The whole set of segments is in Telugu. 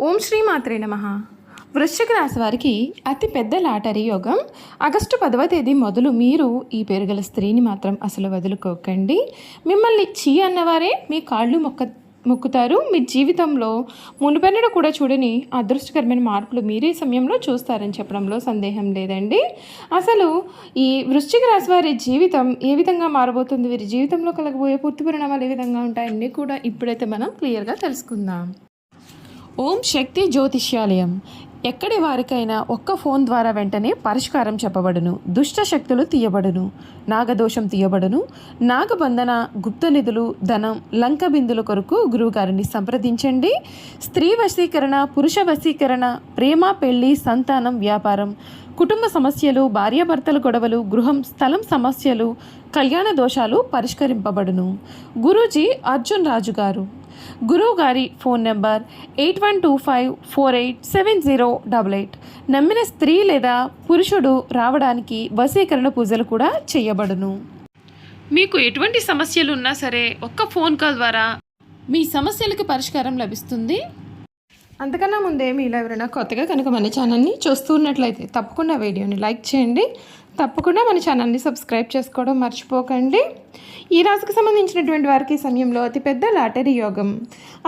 ఓం శ్రీ మాత్రే నమః. వృశ్చిక రాశి వారికి అతి పెద్ద లాటరీ యోగం. ఆగస్టు 10వ తేదీ మొదలు మీరు ఈ పేరు గల స్త్రీని మాత్రం అసలు వదులుకోకండి. మిమ్మల్ని చీ అన్నవారే మీ కాళ్ళు మొక్కుతారు. మీ జీవితంలో మునుపెన్నడూ కూడా చూడని అదృష్టకరమైన మార్పులు మీరే సమయంలో చూస్తారని చెప్పడంలో సందేహం లేదండి. అసలు ఈ వృశ్చిక రాశి వారి జీవితం ఏ విధంగా మారబోతుంది, వీరి జీవితంలో కలగబోయే పూర్తి పరిణామాలు ఏ విధంగా ఉంటాయన్నీ కూడా ఇప్పుడైతే మనం క్లియర్గా తెలుసుకుందాం. ఓం శక్తి జ్యోతిష్యాలయం. ఎక్కడి వారికైనా ఒక్క ఫోన్ ద్వారా వెంటనే పరిష్కారం చెప్పబడును. దుష్ట శక్తులు తీయబడును, నాగదోషం తీయబడును, నాగబంధన, గుప్త నిధులు, ధనం, లంక బిందుల కొరకు గురువుగారిని సంప్రదించండి. స్త్రీ వశీకరణ, పురుష వశీకరణ, ప్రేమ, పెళ్లి, సంతానం, వ్యాపారం, కుటుంబ సమస్యలు, భార్యాభర్తల గొడవలు, గృహం స్థలం సమస్యలు, కళ్యాణ దోషాలు పరిష్కరింపబడును. గురూజీ అర్జున్ రాజు గారు. గురువు గారి ఫోన్ నెంబర్ 8125487088. నమ్మిన స్త్రీ లేదా పురుషుడు రావడానికి వశీకరణ పూజలు కూడా చేయబడును. మీకు ఎటువంటి సమస్యలు ఉన్నా సరే ఒక్క ఫోన్ కాల్ ద్వారా మీ సమస్యలకు పరిష్కారం లభిస్తుంది. అంతకన్నా ముందే మీలో ఎవరైనా కొత్తగా కనుక మన ఛానల్ని చూస్తున్నట్లయితే తప్పకుండా వీడియోని లైక్ చేయండి. తప్పకుండా మన ఛానల్ని సబ్స్క్రైబ్ చేసుకోవడం మర్చిపోకండి. ఈ రాశికి సంబంధించినటువంటి వారికి సమయంలో అతిపెద్ద లాటరీ యోగం.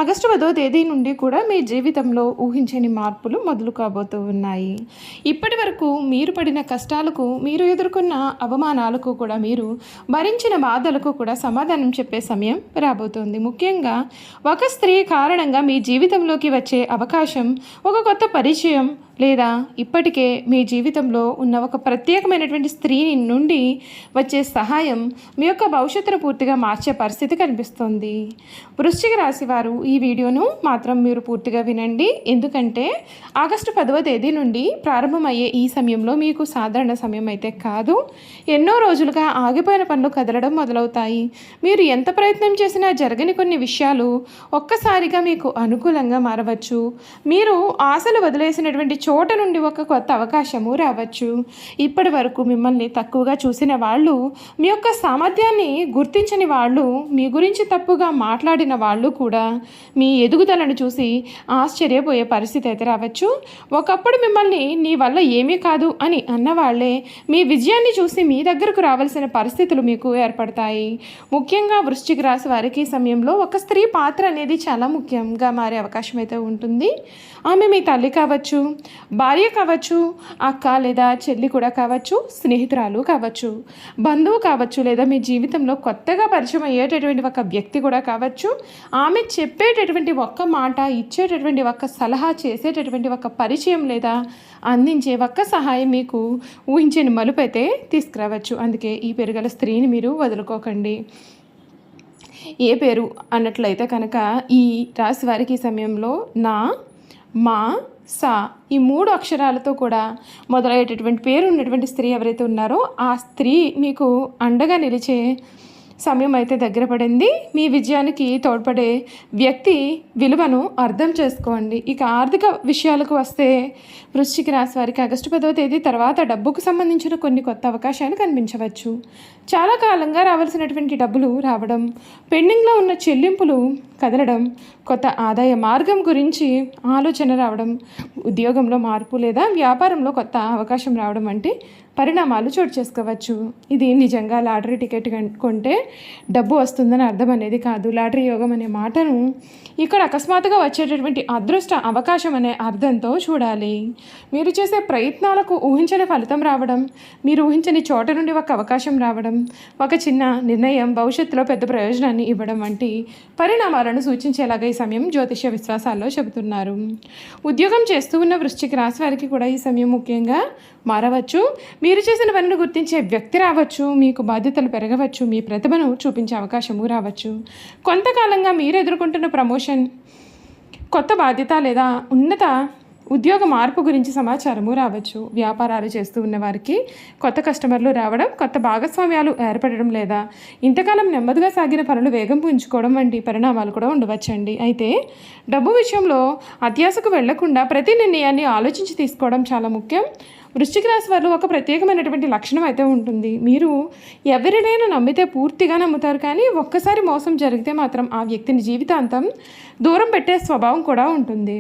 ఆగస్టు 10వ తేదీ నుండి కూడా మీ జీవితంలో ఊహించని మార్పులు మొదలు కాబోతూ ఉన్నాయి. ఇప్పటి వరకు మీరు పడిన కష్టాలకు, మీరు ఎదుర్కొన్న అవమానాలకు కూడా, మీరు భరించిన బాధలకు కూడా సమాధానం చెప్పే సమయం రాబోతోంది. ముఖ్యంగా ఒక స్త్రీ కారణంగా మీ జీవితంలోకి వచ్చే అవకాశం, ఒక కొత్త పరిచయం, లేదా ఇప్పటికే మీ జీవితంలో ఉన్న ఒక ప్రత్యేకమైనటువంటి స్త్రీ నుండి వచ్చే సహాయం మీ యొక్క భవిష్యత్తును పూర్తిగా మార్చే పరిస్థితి కనిపిస్తుంది. వృశ్చిక రాశి వారు ఈ వీడియోను మాత్రం మీరు పూర్తిగా వినండి. ఎందుకంటే ఆగస్టు 10వ తేదీ నుండి ప్రారంభమయ్యే ఈ సమయంలో మీకు సాధారణ సమయం అయితే కాదు. ఎన్నో రోజులుగా ఆగిపోయిన పనులు కదలడం మొదలవుతాయి. మీరు ఎంత ప్రయత్నం చేసినా జరగని కొన్ని విషయాలు ఒక్కసారిగా మీకు అనుకూలంగా మారవచ్చు. మీరు ఆశలు వదిలేసినటువంటి చోట నుండి ఒక కొత్త అవకాశము రావచ్చు. ఇప్పటి వరకు మిమ్మల్ని తక్కువగా చూసిన వాళ్ళు, మీ యొక్క సామర్థ్యాన్ని గుర్తించని వాళ్ళు, మీ గురించి తప్పుగా మాట్లాడిన వాళ్ళు కూడా మీ ఎదుగుదలను చూసి ఆశ్చర్యపోయే పరిస్థితి అయితే రావచ్చు. ఒకప్పుడు మిమ్మల్ని నీ వల్ల ఏమీ కాదు అని అన్నవాళ్లే మీ విజయాన్ని చూసి మీ దగ్గరకు రావాల్సిన పరిస్థితులు మీకు ఏర్పడతాయి. ముఖ్యంగా వృశ్చిక రాశి వారికి సమయంలో ఒక స్త్రీ పాత్ర అనేది చాలా ముఖ్యంగా మారే అవకాశం అయితే ఉంటుంది. ఆమె మీ తల్లి కావచ్చు, భార్య కావచ్చు, అక్క లేదా చెల్లి కూడా కావచ్చు, స్నేహితురాలు కావచ్చు, బంధువు కావచ్చు, లేదా మీ జీవితంలో కొత్తగా పరిచయం అయ్యేటటువంటి ఒక వ్యక్తి కూడా కావచ్చు. ఆమె చెప్పేటటువంటి ఒక్క మాట, ఇచ్చేటటువంటి ఒక్క సలహా, చేసేటటువంటి ఒక పరిచయం లేదా అందించే ఒక్క సహాయం మీకు ఊహించని మలుపు అయితే తీసుకురావచ్చు. అందుకే ఈ పెరుగల స్త్రీని మీరు వదులుకోకండి. ఏ పేరు అన్నట్లయితే కనుక ఈ రాశి వారికి ఈ సమయంలో నా, మా, సా ఈ 3 అక్షరాలతో కూడా మొదలయ్యేటటువంటి పేరు ఉన్నటువంటి స్త్రీ ఎవరైతే ఉన్నారో ఆ స్త్రీ మీకు అండగా నిలిచే సమయం అయితే దగ్గర పడింది. మీ విజయానికి తోడ్పడే వ్యక్తి విలువను అర్థం చేసుకోండి. ఇక ఆర్థిక విషయాలకు వస్తే వృశ్చిక రాశి వారికి ఆగస్టు 10వ తేదీ తర్వాత డబ్బుకు సంబంధించిన కొన్ని కొత్త అవకాశాలు కనిపించవచ్చు. చాలా కాలంగా రావాల్సినటువంటి డబ్బులు రావడం, పెండింగ్లో ఉన్న చెల్లింపులు కదలడం, కొత్త ఆదాయ మార్గం గురించి ఆలోచన రావడం, ఉద్యోగంలో మార్పు లేదా వ్యాపారంలో కొత్త అవకాశం రావడం వంటి పరిణామాలు చోటు చేసుకోవచ్చు. ఇది నిజంగా లాటరీ టికెట్ కొంటే డబ్బు వస్తుందని అర్థం అనేది కాదు. లాటరీ యోగం అనే మాటను ఇక్కడ అకస్మాత్తుగా వచ్చేటటువంటి అదృష్ట అవకాశం అనే అర్థంతో చూడాలి. మీరు చేసే ప్రయత్నాలకు ఊహించని ఫలితం రావడం, మీరు ఊహించని చోట నుండి ఒక అవకాశం రావడం, ఒక చిన్న నిర్ణయం భవిష్యత్తులో పెద్ద ప్రయోజనాన్ని ఇవ్వడం వంటి పరిణామాలను సూచించేలాగా ఈ సమయం జ్యోతిష్య విశ్వాసాల్లో చెబుతున్నారు. ఉద్యోగం చేస్తూ ఉన్న వృశ్చిక రాశి వారికి కూడా ఈ సమయం ముఖ్యంగా మారవచ్చు. మీరు చేసిన పనిని గుర్తించే వ్యక్తి రావచ్చు, మీకు బాధ్యతలు పెరగవచ్చు, మీ ప్రతిభను చూపించే అవకాశము రావచ్చు. కొంతకాలంగా మీరు ఎదుర్కొంటున్న ప్రమోషన్, కొత్త బాధ్యత లేదా ఉన్నత ఉద్యోగ మార్పు గురించి సమాచారము రావచ్చు. వ్యాపారాలు చేస్తూ ఉన్న వారికి కొత్త కస్టమర్లు రావడం, కొత్త భాగస్వామ్యాలు ఏర్పడడం లేదా ఇంతకాలం నెమ్మదిగా సాగిన పనులు వేగం పుంజుకోవడం వంటి పరిణామాలు కూడా ఉండవచ్చండి. అయితే డబ్బు విషయంలో అత్యాశకు వెళ్లకుండా ప్రతి నిర్ణయాన్ని ఆలోచించి తీసుకోవడం చాలా ముఖ్యం. వృశ్చిక రాశి వారు ఒక ప్రత్యేకమైనటువంటి లక్షణం అయితే ఉంటుంది. మీరు ఎవరినైనా నమ్మితే పూర్తిగా నమ్ముతారు, కానీ ఒక్కసారి మోసం జరిగితే మాత్రం ఆ వ్యక్తిని జీవితాంతం దూరం పెట్టే స్వభావం కూడా ఉంటుంది.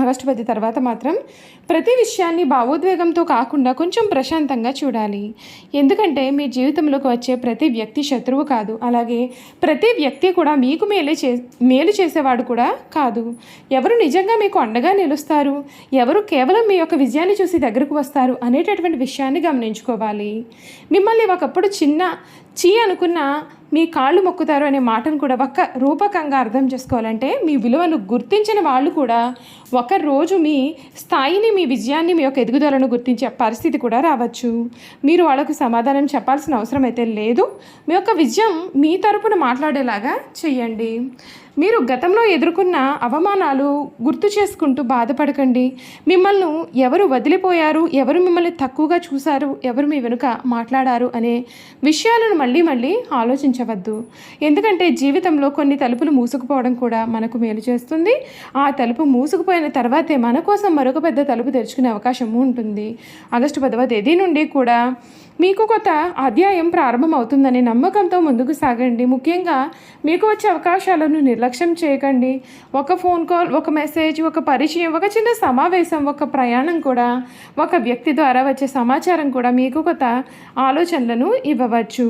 ఆగస్టు 10 తర్వాత మాత్రం ప్రతి విషయాన్ని భావోద్వేగంతో కాకుండా కొంచెం ప్రశాంతంగా చూడాలి. ఎందుకంటే మీ జీవితంలోకి వచ్చే ప్రతి వ్యక్తి శత్రువు కాదు. అలాగే ప్రతి వ్యక్తి కూడా మీకు మేలు చేసేవాడు కూడా కాదు. ఎవరు నిజంగా మీకు అండగా నిలుస్తారు, ఎవరు కేవలం మీ యొక్క విజయాన్ని చూసి దగ్గరకు వస్తారు అనేటటువంటి విషయాన్ని గమనించుకోవాలి. మిమ్మల్ని ఒకప్పుడు అనుకున్న మీ కాళ్ళు మొక్కుతారు అనే మాటను కూడా ఒక రూపకంగా అర్థం చేసుకోవాలంటే మీ విలువను గుర్తించిన వాళ్ళు కూడా ఒకరోజు మీ స్థాయిని, మీ విజయాన్ని, మీ యొక్క ఎదుగుదలను గుర్తించే పరిస్థితి కూడా రావచ్చు. మీరు వాళ్ళకు సమాధానం చెప్పాల్సిన అవసరం అయితే లేదు. మీ యొక్క విజయం మీ తరపున మాట్లాడేలాగా చేయండి. మీరు గతంలో ఎదుర్కొన్న అవమానాలు గుర్తు చేసుకుంటూ బాధపడకండి. మిమ్మల్ని ఎవరు వదిలిపోయారు, ఎవరు మిమ్మల్ని తక్కువగా చూశారు, ఎవరు మీ వెనుక మాట్లాడారు అనే విషయాలను మళ్ళీ ఆలోచించవద్దు. ఎందుకంటే జీవితంలో కొన్ని తలుపులు మూసుకుపోవడం కూడా మనకు మేలు చేస్తుంది. ఆ తలుపు మూసుకుపోయిన తర్వాతే మన కోసం మరొక పెద్ద తలుపు తెరుచుకునే అవకాశం ఉంటుంది. ఆగస్టు 10వ తేదీ నుండి కూడా మీకు కొత్త అధ్యాయం ప్రారంభమవుతుందనే నమ్మకంతో ముందుకు సాగండి. ముఖ్యంగా మీకు వచ్చే అవకాశాలను నిర్లక్ష్యం చేయకండి. ఒక ఫోన్ కాల్, ఒక మెసేజ్, ఒక పరిచయం, ఒక చిన్న సమావేశం, ఒక ప్రయాణం కూడా, ఒక వ్యక్తి ద్వారా వచ్చే సమాచారం కూడా మీకు కొత్త ఆలోచనలను ఇవ్వవచ్చు.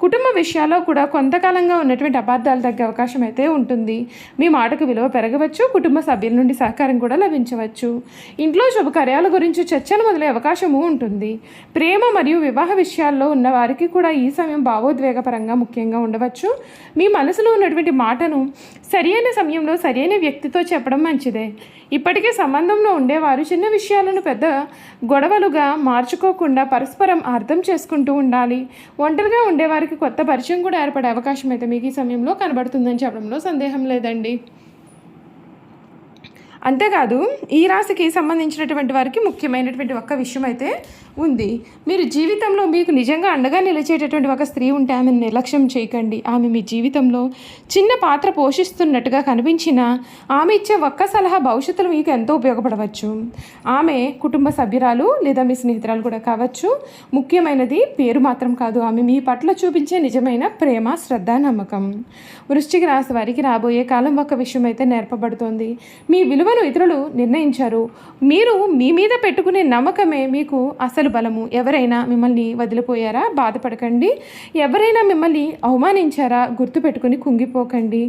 కుటుంబ విషయాల్లో కూడా కొంతకాలంగా ఉన్నటువంటి అపార్థాలు తగ్గే అవకాశం అయితే ఉంటుంది. మీ మాటకు విలువ పెరగవచ్చు. కుటుంబ సభ్యుల నుండి సహకారం కూడా లభించవచ్చు. ఇంట్లో శుభకార్యాల గురించి చర్చలు మొదలయ్యే అవకాశము ఉంటుంది. ప్రేమ మరియు వివాహ విషయాల్లో ఉన్న వారికి కూడా ఈ సమయం భావోద్వేగపరంగా ముఖ్యంగా ఉండవచ్చు. మీ మనసులో ఉన్నటువంటి మాటను సరైన సమయంలో సరైన వ్యక్తితో చెప్పడం మంచిదే. ఇప్పటికే సంబంధంలో ఉండేవారు చిన్న విషయాలను పెద్ద గొడవలుగా మార్చుకోకుండా పరస్పరం అర్థం చేసుకుంటూ ఉండాలి. ఒంటరిగా ఉండేవారికి కొత్త పరిచయం కూడా ఏర్పడే అవకాశం అయితే మీకు ఈ సమయంలో కనబడుతుందని చెప్పడంలో సందేహం లేదండి. అంతేకాదు ఈ రాశికి సంబంధించినటువంటి వారికి ముఖ్యమైనటువంటి ఒక్క విషయం అయితే ఉంది. మీరు జీవితంలో మీకు నిజంగా అండగా నిలిచేటటువంటి ఒక స్త్రీ ఉంటే ఆమెను నిర్లక్ష్యం చేయకండి. ఆమె మీ జీవితంలో చిన్న పాత్ర పోషిస్తున్నట్టుగా కనిపించినా ఆమె ఇచ్చే ఒక్క సలహా భవిష్యత్తులో మీకు ఎంతో ఉపయోగపడవచ్చు. ఆమె కుటుంబ సభ్యురాలు లేదా మీ స్నేహితురాలు కూడా కావచ్చు. ముఖ్యమైనది పేరు మాత్రం కాదు, ఆమె మీ పట్ల చూపించే నిజమైన ప్రేమ, శ్రద్ధ, నమ్మకం. వృశ్చిక రాశి వారికి రాబోయే కాలం ఒక విషయం అయితే నేర్పబడుతోంది. మీ విలువను ఇతరులు నిర్ణయించారు. మీరు మీ మీద పెట్టుకునే నమ్మకమే మీకు అసలు బలము. ఎవరైనా మిమ్మల్ని వదిలిపోయారా? బాధపడకండి. ఎవరైనా మిమ్మల్ని అవమానించారా? గుర్తుపెట్టుకుని కుంగిపోకండి.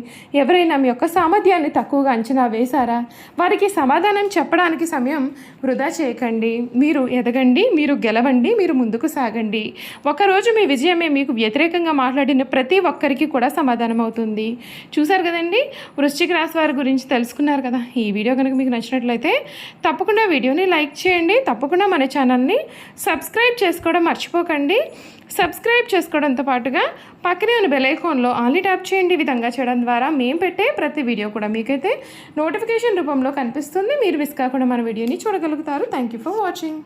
ఎవరైనా మీ యొక్క సామర్థ్యాన్ని తక్కువగా అంచనా వేశారా? వారికి సమాధానం చెప్పడానికి సమయం వృధా చేయకండి. మీరు ఎదగండి, మీరు గెలవండి, మీరు ముందుకు సాగండి. ఒకరోజు మీ విజయమే మీకు వ్యతిరేకంగా మాట్లాడిన ప్రతి ఒక్కరికి కూడా సమాధానం అవుతుంది. చూశారు కదండి, వృశ్చిక రాశి వారి గురించి తెలుసుకున్నారు కదా. ఈ వీడియో కనుక మీకు నచ్చినట్లయితే తప్పకుండా వీడియోని లైక్ చేయండి. తప్పకుండా మన ఛానల్ని సబ్స్క్రైబ్ చేసుకోవడం మర్చిపోకండి. సబ్స్క్రైబ్ చేసుకోవడంతో పాటుగా పక్కనే ఉన్న బెల్ ఐకాన్లో ఆల్ని ట్యాప్ చేయండి. ఈ విధంగా చేయడం ద్వారా మేము పెట్టే ప్రతి వీడియో కూడా మీకైతే నోటిఫికేషన్ రూపంలో కనిపిస్తుంది. మీరు మిస్ కాకుండా మన వీడియోని చూడగలుగుతారు. Thank you for watching.